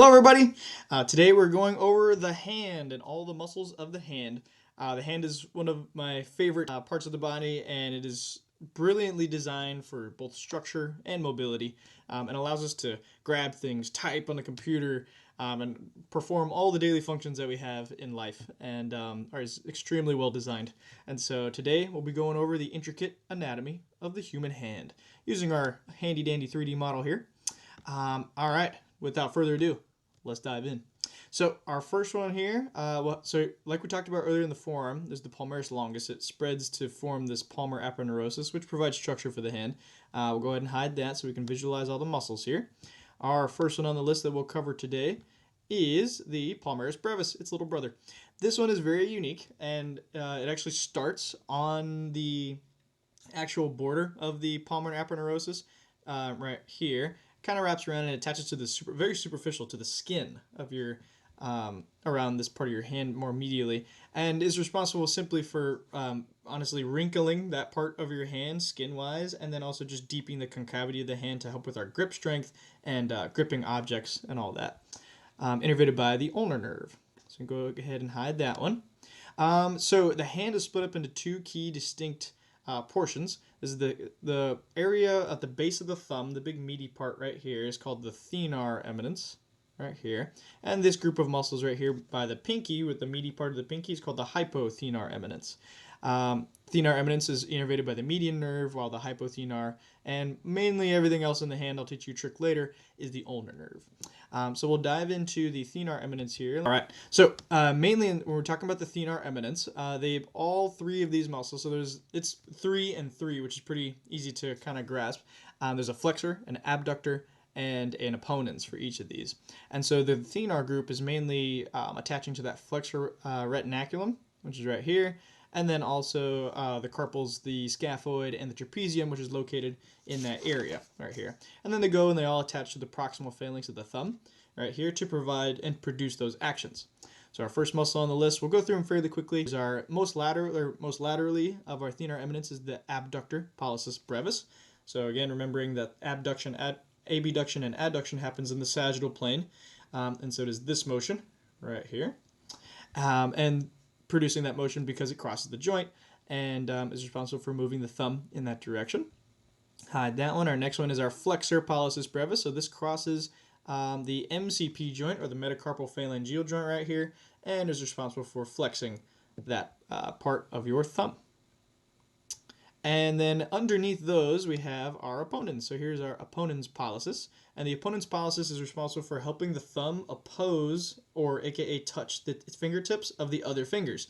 Hello everybody! Today we're going over the hand and all the muscles of the hand. The hand is one of my favorite parts of the body, and it is brilliantly designed for both structure and mobility, and allows us to grab things, type on the computer, and perform all the daily functions that we have in life, and is extremely well designed. And so today we'll be going over the intricate anatomy of the human hand using our handy dandy 3D model here. Alright, without further ado, let's dive in. So our first one here, so like we talked about earlier in the forearm, is the palmaris longus. It spreads to form this palmar aponeurosis, which provides structure for the hand. We'll go ahead and hide that so we can visualize all the muscles here. Our first one on the list that we'll cover today is the palmaris brevis, its little brother. This one is very unique, and it actually starts on the actual border of the palmar aponeurosis right here. Kind of wraps around and attaches to the very superficial to the skin of your around this part of your hand more medially, and is responsible simply for honestly wrinkling that part of your hand skin wise, and then also just deepening the concavity of the hand to help with our grip strength and gripping objects and all that. Innervated by the ulnar nerve. So go ahead and hide that one. So the hand is split up into two key distinct portions. This is the area at the base of the thumb, the big meaty part right here, is called the thenar eminence, right here. And this group of muscles right here by the pinky, with the meaty part of the pinky, is called the hypothenar eminence. Thenar eminence is innervated by the median nerve, while the hypothenar, and mainly everything else in the hand, I'll teach you a trick later, is the ulnar nerve. So we'll dive into the thenar eminence here. All right. So mainly when we're talking about the thenar eminence, they all three of these muscles. So it's 3 and 3, which is pretty easy to kind of grasp. There's a flexor, an abductor, and an opponens for each of these. And so the thenar group is mainly attaching to that flexor retinaculum, which is right here. And then also the carpals, the scaphoid, and the trapezium, which is located in that area right here. And then they all attach to the proximal phalanx of the thumb right here to provide and produce those actions. So our first muscle on the list, we'll go through them fairly quickly. Is our most laterally of our thenar eminence is the abductor pollicis brevis. So again, remembering that abduction, abduction, and adduction happens in the sagittal plane, and so does this motion right here. And producing that motion because it crosses the joint and is responsible for moving the thumb in that direction. Hide that one. Our next one is our flexor pollicis brevis. So this crosses the MCP joint, or the metacarpal phalangeal joint right here, and is responsible for flexing that part of your thumb. And then underneath those, we have our opponens. So here's our opponens pollicis. And the opponens pollicis is responsible for helping the thumb oppose, or aka touch, the fingertips of the other fingers.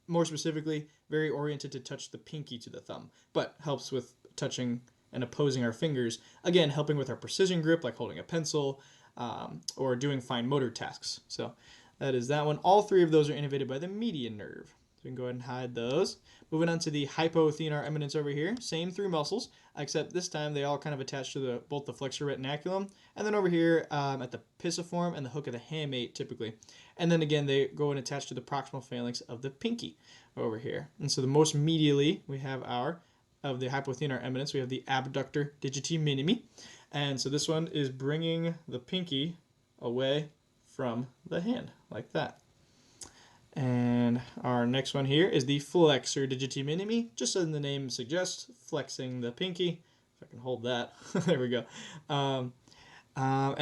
More specifically, very oriented to touch the pinky to the thumb, but helps with touching and opposing our fingers. Again, helping with our precision grip, like holding a pencil, or doing fine motor tasks. So that is that one. All three of those are innervated by the median nerve. So we can go ahead and hide those. Moving on to the hypothenar eminence over here. Same 3 muscles, except this time they all kind of attach to both the flexor retinaculum, and then over here at the pisiform and the hook of the hamate typically. And then again, they go and attach to the proximal phalanx of the pinky over here. And so the most medially we have of the hypothenar eminence, we have the abductor digiti minimi. And so this one is bringing the pinky away from the hand, like that. And our next one here is the flexor digiti minimi, just as the name suggests, flexing the pinky. If I can hold that, there we go. And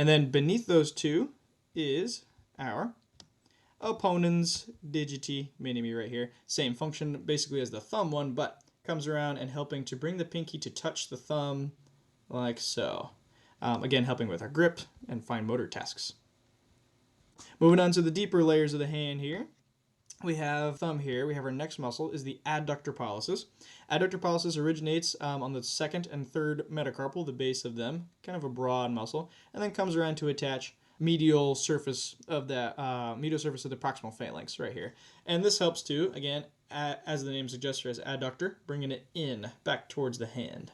then beneath those two is our opponens digiti minimi right here. Same function basically as the thumb one, but comes around and helping to bring the pinky to touch the thumb like so. Again, helping with our grip and fine motor tasks. Moving on to the deeper layers of the hand here. We have thumb here. We have our next muscle is the adductor pollicis. Adductor pollicis originates on the 2nd and 3rd metacarpal, the base of them, kind of a broad muscle, and then comes around to attach medial surface of the proximal phalanx right here. And this helps to, again, as the name suggests, as adductor, bringing it in back towards the hand.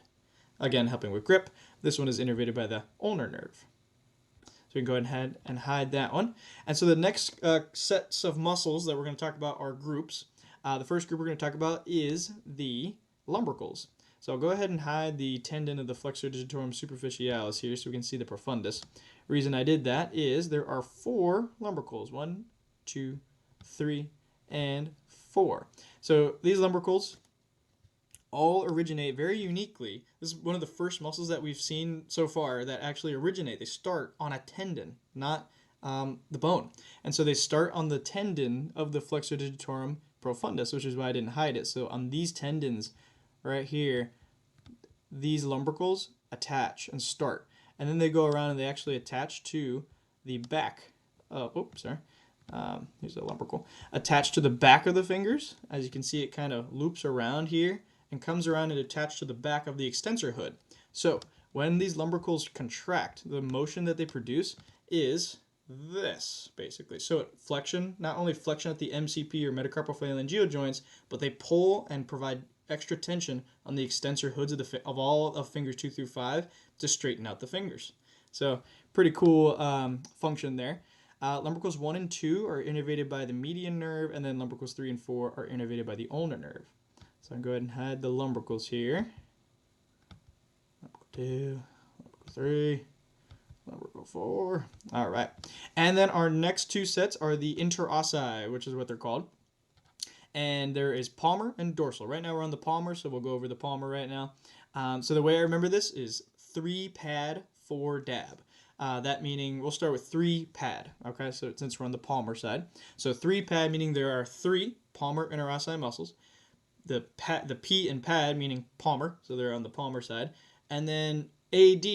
Again, helping with grip. This one is innervated by the ulnar nerve. So we can go ahead and hide that one. And so the next sets of muscles that we're going to talk about are groups. The first group we're going to talk about is the lumbricals. So I'll go ahead and hide the tendon of the flexor digitorum superficialis here so we can see the profundus. Reason I did that is there are 4 lumbricals. 1, 2, 3, and 4. So these lumbricals all originate very uniquely. This is one of the first muscles that we've seen so far that actually originate. They start on a tendon, not the bone. And so they start on the tendon of the flexor digitorum profundus, which is why I didn't hide it. So on these tendons right here, these lumbricals attach and start. And then they go around and they actually attach to the back. Here's a lumbrical. Attached to the back of the fingers. As you can see, it kind of loops around here and comes around and attached to the back of the extensor hood. So when these lumbricals contract, the motion that they produce is this, basically. So flexion, not only flexion at the MCP or metacarpophalangeal joints, but they pull and provide extra tension on the extensor hoods of all of fingers 2 through 5 to straighten out the fingers. So pretty cool function there. Lumbricals 1 and 2 are innervated by the median nerve, and then lumbricals 3 and 4 are innervated by the ulnar nerve. So I'm going to go ahead and hide the lumbricals here. Lumbrical 2, lumbrical 3, lumbrical 4. All right. And then our next 2 sets are the interossi, which is what they're called. And there is palmar and dorsal. Right now we're on the palmar, so we'll go over the palmar right now. So the way I remember this is 3 pad, 4 dab. That meaning we'll start with 3 pad. Okay, so since we're on the palmar side. So 3 pad meaning there are 3 palmar interossi muscles. The P in pad meaning palmar, so they're on the palmar side. And then AD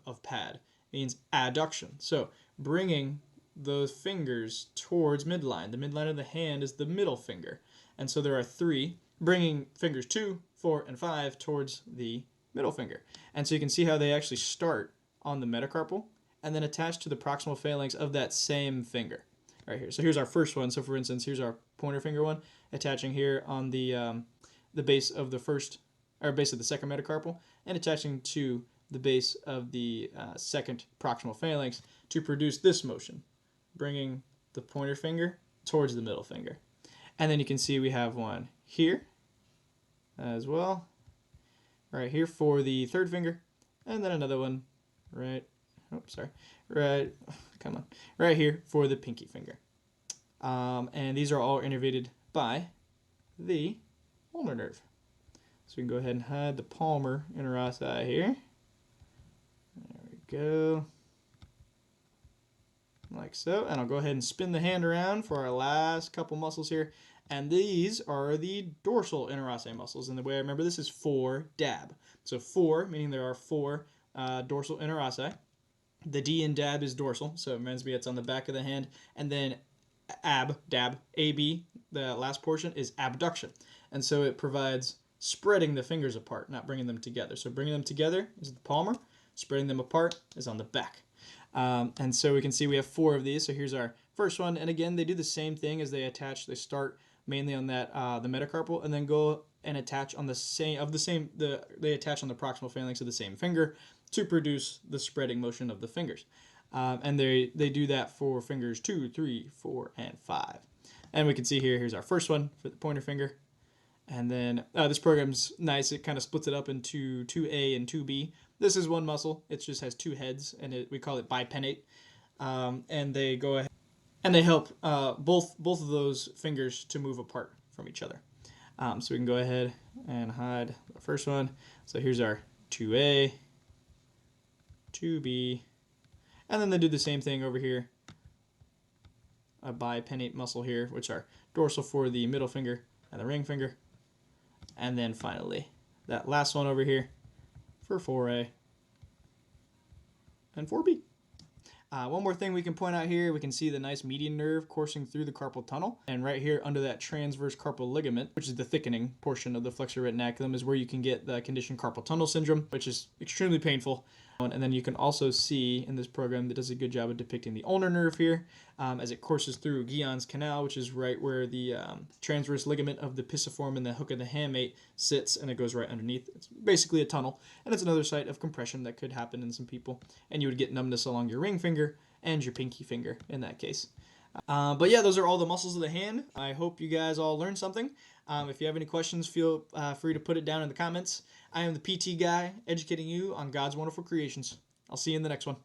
of pad means adduction. So bringing those fingers towards midline. The midline of the hand is the middle finger. And so there are 3, bringing fingers 2, 4, and 5 towards the middle finger. And so you can see how they actually start on the metacarpal and then attach to the proximal phalanx of that same finger right here. So here's our first one. So for instance, here's our pointer finger one, attaching here on the base of the base of the second metacarpal and attaching to the base of the second proximal phalanx to produce this motion, bringing the pointer finger towards the middle finger. And then you can see we have one here as well, right here for the third finger, and then another one right here for the pinky finger. And these are all innervated by the ulnar nerve. So we can go ahead and hide the palmar interossi here. There we go. Like so. And I'll go ahead and spin the hand around for our last couple muscles here. And these are the dorsal interossi muscles. And the way I remember this is 4 dab. So 4, meaning there are 4 dorsal interossi. The D in dab is dorsal, so it reminds me it's on the back of the hand. And then dab, AB, the last portion, is abduction. And so it provides spreading the fingers apart, not bringing them together. So bringing them together is the palmar. Spreading them apart is on the back. And so we can see we have 4 of these. So here's our first one. And again, they do the same thing as they attach. They start mainly on that the metacarpal and then go and attach on they attach on the proximal phalanx of the same finger to produce the spreading motion of the fingers. And they do that for fingers 2, 3, 4, and 5. And we can see here's our first one for the pointer finger. And then this program's nice. It kind of splits it up into 2A and 2B. This is one muscle. It just has 2 heads, and we call it bipennate. And they go ahead and they help both of those fingers to move apart from each other. So we can go ahead and hide the first one. So here's our 2A, 2B, and then they do the same thing over here. A bipennate muscle here, which are dorsal for the middle finger and the ring finger. And then finally, that last one over here for 4A and 4B. One more thing we can point out here, we can see the nice median nerve coursing through the carpal tunnel. And right here under that transverse carpal ligament, which is the thickening portion of the flexor retinaculum, is where you can get the condition carpal tunnel syndrome, which is extremely painful. And then you can also see in this program that does a good job of depicting the ulnar nerve here as it courses through Guillen's canal, which is right where the transverse ligament of the pisiform and the hook of the hamate sits, and it goes right underneath. It's basically a tunnel, and it's another site of compression that could happen in some people. And you would get numbness along your ring finger and your pinky finger in that case. But yeah, those are all the muscles of the hand. I hope you guys all learned something. If you have any questions, feel free to put it down in the comments. I am the PT guy, educating you on God's wonderful creations. I'll see you in the next one.